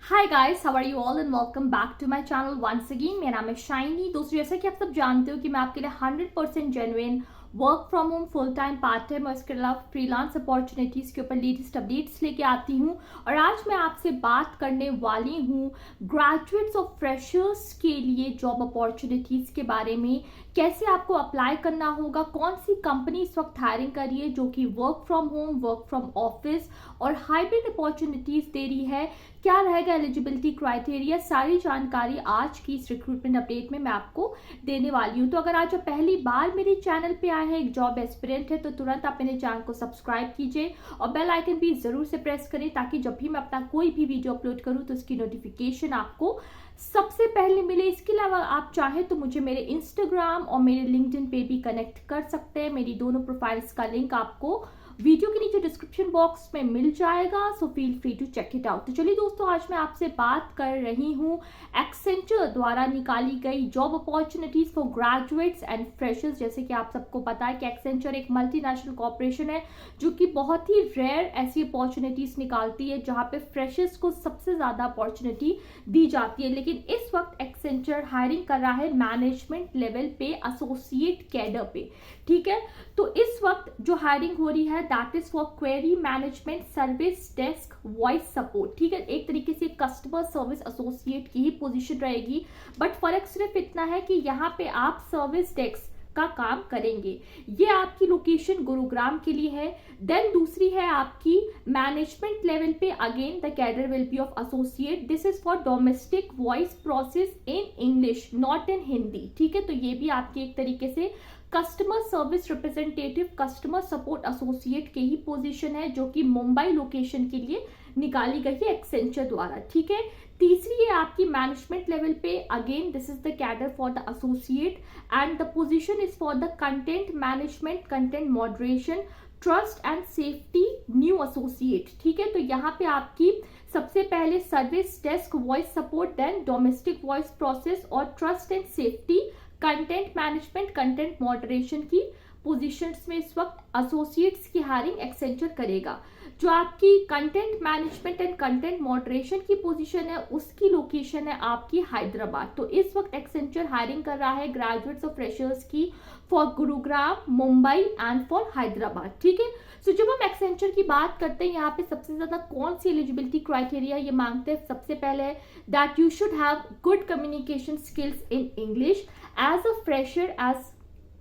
Hi guys, how are you all and welcome back to my channel once again. मेरा नाम है shiny. दोस्तों, जैसा कि आप सब जानते हो कि मैं आपके लिए 100% genuine work from home, full time, part time और इसके अलावा फ्रीलांस अपॉर्चुनिटीज़ के ऊपर लेटेस्ट अपडेट्स लेके आती हूँ। और आज मैं आपसे बात करने वाली हूँ ग्रेजुएट्स और फ्रेशर्स के लिए जॉब अपॉर्चुनिटीज़ के बारे में। कैसे आपको अप्लाई करना होगा, कौन सी कंपनी इस वक्त हायरिंग कर रही है जो कि work from home, work from office और हाइब्रिड अपॉर्चुनिटीज़ दे रही है, क्या रहेगा एलिजिबिलिटी क्राइटेरिया, सारी जानकारी आज की इस रिक्रूटमेंट अपडेट में मैं आपको देने वाली हूँ। तो अगर आज आप पहली बार मेरे चैनल पे आए हैं, एक जॉब एस्पिरेंट है, तो तुरंत आप मेरे चैनल को सब्सक्राइब कीजिए और बेल आइकन भी जरूर से प्रेस करें ताकि जब भी मैं अपना कोई भी वीडियो अपलोड करूँ तो उसकी नोटिफिकेशन आपको सबसे पहले मिले। इसके अलावा आप चाहे तो मुझे मेरे इंस्टाग्राम और मेरे लिंक्डइन पे भी कनेक्ट कर सकते हैं। मेरी दोनों प्रोफाइल्स का लिंक आपको वीडियो के नीचे डिस्क्रिप्शन बॉक्स में मिल जाएगा, so feel free to check it out. तो चलिए दोस्तों, आज मैं आपसे बात कर रही हूँ एक्सेंचर द्वारा निकाली गई job opportunities for graduates and freshers. जैसे कि आप सबको पता है कि एक्सेंचर एक मल्टीनेशनल कॉर्पोरेशन है जो कि बहुत ही रेयर ऐसी अपॉर्चुनिटीज निकालती है जहाँ पे फ्रेशर्स को सबसे ज्यादा अपॉर्चुनिटी दी जाती है। लेकिन इस वक्त एक्सेंचर हायरिंग कर रहा है मैनेजमेंट लेवल पे, एसोसिएट कैडर पे। ठीक है, तो इस वक्त जो हायरिंग हो रही है that is for query management service desk voice support. ठीक है, एक तरीके से कस्टमर सर्विस एसोसिएट की ही पोजीशन रहेगी, बट फर्क सिर्फ इतना है कि यहाँ पे आप सर्विस डेस्क का काम करेंगे। ये आपकी लोकेशन गुरुग्राम के लिए है। देन दूसरी है आपकी मैनेजमेंट लेवल पे, again the cadre will be of associate. This is for domestic voice process in English, not in Hindi. ठीक है, तो ये भी आपकी एक तरीके से customer service representative, customer support associate की ही पोजीशन है जो कि मुंबई लोकेशन के लिए निकाली गई है एक्सेंचर द्वारा। ठीक है, तीसरी है आपकी मैनेजमेंट लेवल पे, again this is the cadre for the associate and the position is for the content management, content moderation, trust and safety new associate. ठीक है, तो यहाँ पे आपकी सबसे पहले service desk voice support, then domestic voice process और trust and safety, content management, content moderation की पोजीशंस में इस वक्त एसोसिएट्स की हायरिंग एक्सेंचर करेगा। जो आपकी content management and content moderation की पोजीशन है उसकी लोकेशन है आपकी हैदराबाद। तो इस वक्त एक्सेंचर हायरिंग कर रहा है ग्रेजुएट्स और फ्रेशर्स की for Gurugram, Mumbai and for Hyderabad. ठीक है, सो जब हम एक्सेंचर की बात करते हैं यहाँ पे सबसे ज्यादा कौन सी एलिजिबिलिटी क्राइटेरिया ये मांगते हैं, सबसे पहले है that you should have good communication skills in English. As a fresher, as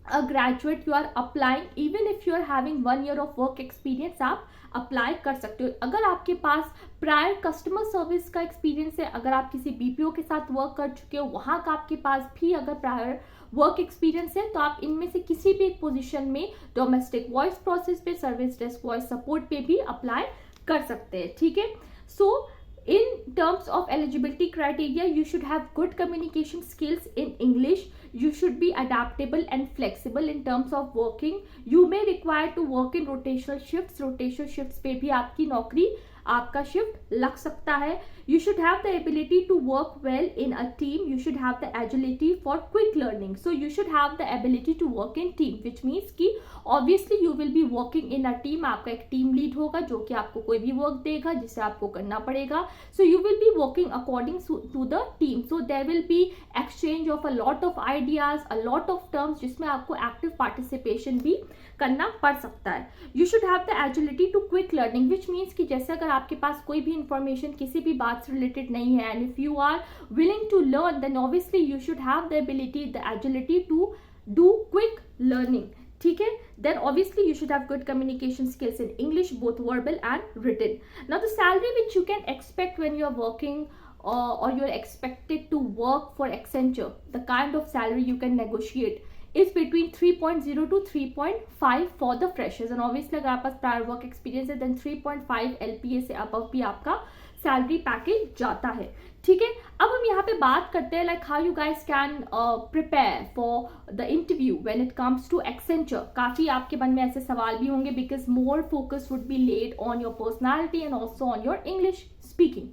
a graduate, you are applying, even if you are having 1 year of work experience, आप अप्लाई कर सकते हो। अगर आपके पास प्रायर कस्टमर सर्विस का experience है, अगर आप किसी बीपीओ के साथ वर्क कर चुके हो, वहां का आपके पास भी अगर प्रायर वर्क एक्सपीरियंस है, तो आप इनमें से किसी भी एक पोजीशन में डोमेस्टिक वॉइस प्रोसेस पे, सर्विस डेस्क वॉइस सपोर्ट पे भी अप्लाई कर सकते हैं। ठीक है, सो in terms of eligibility criteria, you should have good communication skills in English. You should be adaptable and flexible in terms of working. You may require to work in rotational shifts. Rotational shifts पे भी आपकी नौकरी, आपका shift लग सकता है। You should have the ability to work well in a team. You should have the agility for quick learning. So you should have the ability to work in team, which means कि obviously you will be working in a team. आपका एक team lead होगा जो कि आपको कोई भी work देगा जिसे आपको करना पड़ेगा। So you will be working according to the team. So there will be exchange of a lot of ideas, a lot of terms जिसमें आपको active participation भी करना पड़ सकता है। You should have the agility to quick learning, which means कि जैसे अगर आपके पास कोई भी इंफॉर्मेशन किसी भी बात से रिलेटेड नहीं है, and if you are willing to learn, then obviously you should have the ability, the agility to do quick learning. ठीक है, then obviously you should have good communication skills in English, both verbal and written. Now the salary which you can expect when you are working or you're expected to work for Accenture, the kind of salary you can negotiate is between 3.0 to 3.5 for the freshers, and obviously अगर आपके पास prior work experience है then 3.5 LPA से above भी आपका salary package जाता है। ठीक है, अब हम यहाँ पे बात करते हैं like how you guys can prepare for the interview when it comes to Accenture. काफी आपके मन में ऐसे सवाल भी होंगे because more focus would be laid on your personality and also on your English speaking.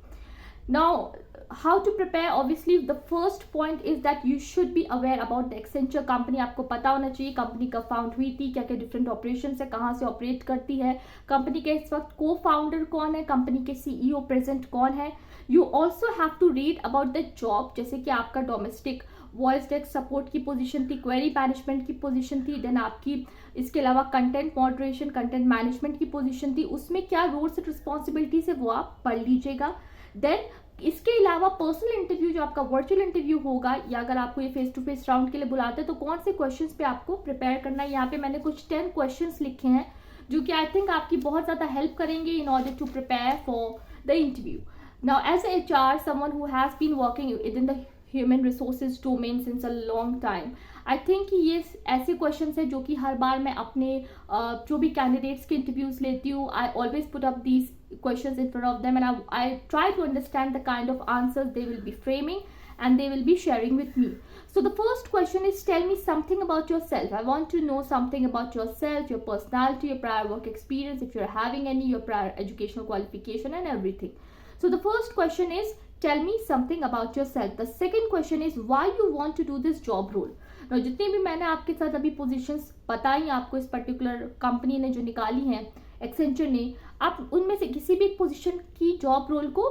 Now how to prepare, obviously the first point is that you should be aware about the Accenture company. आपको पता होना चाहिए company कब found हुई थी, क्या क्या different operation है, कहाँ से ऑपरेट करती है, कंपनी के इस वक्त को फाउंडर कौन है, कंपनी के सीईओ प्रेजेंट कौन है. You also have to read about the job, जैसे कि आपका डोमेस्टिक वॉइस डेस्क सपोर्ट की पोजीशन थी, क्वेरी मैनेजमेंट की पोजीशन थी, देन आपकी इसके अलावा कंटेंट मॉडरेशन, कंटेंट मैनेजमेंट की पोजीशन थी, उसमें क्या रोल्स एंड रिस्पॉन्सिबिलिटीज है वो आप पढ़ लीजिएगा. देन इसके अलावा पर्सनल इंटरव्यू जो आपका वर्चुअल इंटरव्यू होगा, या अगर आपको ये फेस टू फेस राउंड के लिए बुलाते हैं तो कौन से क्वेश्चंस पे आपको प्रिपेयर करना है. यहाँ पे मैंने कुछ 10 क्वेश्चंस लिखे हैं जो कि आई थिंक आपकी बहुत ज़्यादा हेल्प करेंगे in order to prepare for the interview. Now as a HR, someone who has been working in the human resources domain since a long time, I think ये ऐसे क्वेश्चन है जो कि हर बार मैं अपने जो भी कैंडिडेट्स के इंटरव्यूज लेती हूँ, I always put up these questions in front of them and I try to understand the kind of answers they will be framing and they will be sharing with me. So the first question is, tell me something about yourself. I want to know something about yourself, your personality, your prior work experience, if you're having any, your prior educational qualification and everything. So the first question is, tell me something about yourself. The second question is, why you want to do this job role. Now जितनी भी मैंने आपके साथ अभी positions बताई आपको इस particular company ने जो निकाली हैं, एक्सेंचर ने, आप उनमें से किसी भी पोजीशन की जॉब रोल को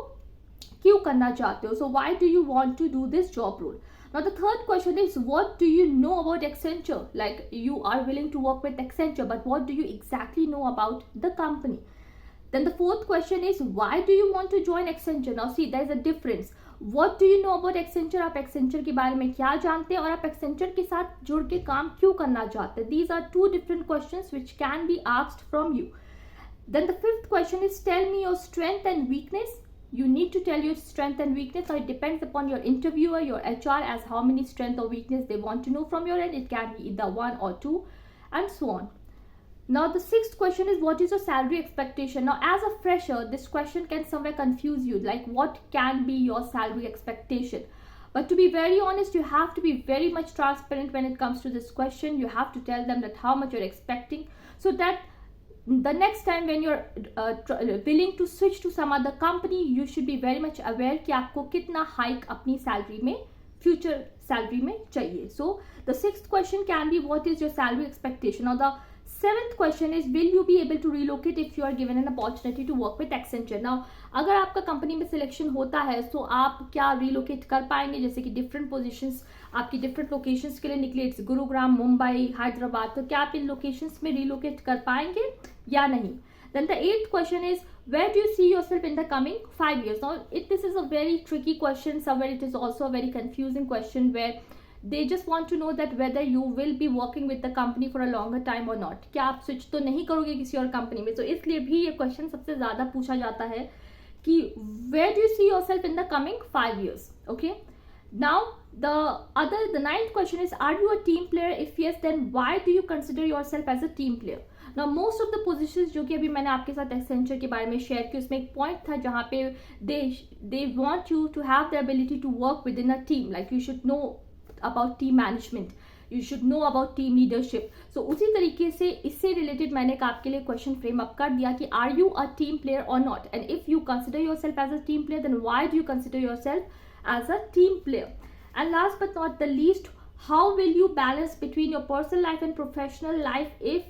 क्यों करना चाहते हो. So why do you want to do this job role. Now the third question is, what do you know about Accenture. Like you are willing to work with Accenture, but what do you exactly know about the company. Then the fourth question is, why do you want to join Accenture. Now see, there is a difference. What do you know about Accenture. आप Accenture के बारे में क्या जानते हैं और आप Accenture के साथ जुड़ के काम क्यों करना चाहते हैं. These are two different questions which can be asked from you. Then the fifth question is, tell me your strength and weakness. You need to tell your strength and weakness. So it depends upon your interviewer, your HR, as how many strength or weakness they want to know from your end. It can be either 1 or 2 and so on. Now the sixth question is, what is your salary expectation. Now as a fresher, this question can somewhere confuse you, like what can be your salary expectation. But to be very honest, you have to be very much transparent when it comes to this question. You have to tell them that how much you're expecting, so that the next time when you're willing to switch to some other company, you should be very much aware कि आपको कितना hike अपनी salary में, future salary में चाहिए. So the sixth question can be, what is your salary expectation. Now the seventh question is, will you be able to relocate if you are given an opportunity to work with Accenture. Now अगर आपका company में selection होता है तो आप क्या relocate कर पाएंगे. जैसे कि डिफरेंट पोजीशंस आपकी डिफरेंट लोकेशंस के लिए निकले, इट्स गुरुग्राम, मुंबई, हैदराबाद, तो क्या आप इन लोकेशंस में रिलोकेट कर पाएंगे या नहीं. Then the eighth question is, where do you see yourself in the coming 5 years. Now this is a very tricky question. Somewhere it is also a very confusing question where they just want to know that whether you will be working with the company for a longer time or not. क्या आप switch तो नहीं करोगे किसी और company में. तो इसलिए भी ये क्वेश्चन सबसे ज़्यादा पूछा जाता है कि where do you see yourself in the coming 5 years. Okay. Now the ninth question is, are you a team player. If yes, then why do you consider yourself as a team player. Now most of the positions जो कि अभी मैंने आपके साथ Accenture के बारे में share की, उसमें एक पॉइंट था जहाँ पे they want you to have the ability to work within a team. Like you should know about team management, you should know about team leadership. So उसी तरीके से इससे रिलेटेड मैंने आपके लिए क्वेश्चन फ्रेम अप कर दिया कि are you a team player or not, and if you consider yourself as a team player, then why do you consider yourself as a team player. And last but not the least, how will you balance between your personal life and professional life, if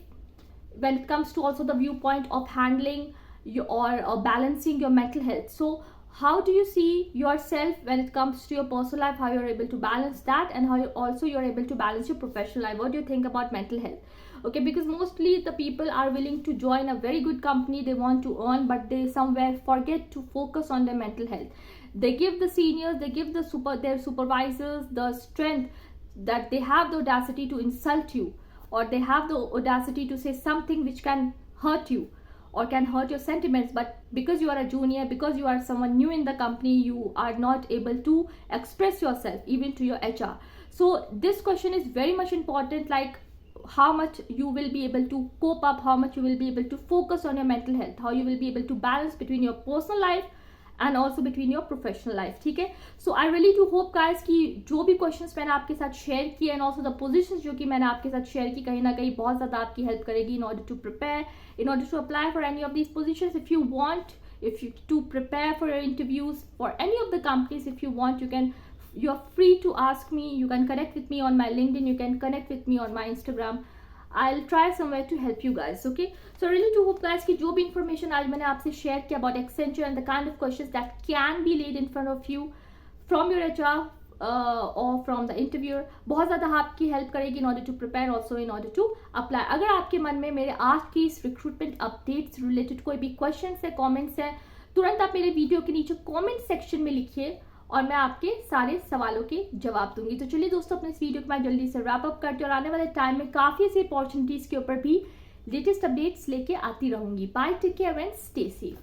when it comes to also the viewpoint of handling your or balancing your mental health. So how do you see yourself when it comes to your personal life, how you're able to balance that, and how you're able to balance your professional life. What do you think about mental health. Okay, because mostly the people are willing to join a very good company, they want to earn, but they somewhere forget to focus on their mental health. They give the seniors, they give their supervisors the strength that they have the audacity to insult you, or they have the audacity to say something which can hurt you or can hurt your sentiments, but because you are a junior, because you are someone new in the company, you are not able to express yourself even to your HR. So this question is very much important, like how much you will be able to cope up, how much you will be able to focus on your mental health, how you will be able to balance between your personal life and also between your professional life. ठीक है. So I really do hope guys कि जो भी questions मैंने आपके साथ share किए and also the positions जो कि मैंने आपके साथ share की, कहीं ना कहीं बहुत ज़्यादा आपकी help करेगी in order to prepare, in order to apply for any of these positions. If you want if you to prepare for your interviews for any of the companies. If you want, you're free to ask me. You can connect with me on my LinkedIn, you can connect with me on my Instagram. I'll try somewhere to help you guys. Okay, so really do hope guys कि जो भी information आज मैंने आपसे share किया about Accenture and the kind of questions that can be laid in front of you from your HR or from the interviewer, बहुत ज़्यादा आपकी हेल्प करेगी in order to prepare, also in order to apply. अगर आपके मन में मेरे आज की इस रिक्रूटमेंट अपडेट्स रिलेटेड कोई भी क्वेश्चंस है, कमेंट्स है, तुरंत आप मेरे वीडियो के नीचे कमेंट सेक्शन में लिखिए और मैं आपके सारे सवालों के जवाब दूंगी. तो चलिए दोस्तों, अपने इस वीडियो को मैं जल्दी से रैप अप करती हूँ और आने वाले टाइम में काफ़ी ऐसी अपॉर्चुनिटीज़ के ऊपर भी लेटेस्ट अपडेट्स लेके आती रहूंगी. Bye, take care and stay safe.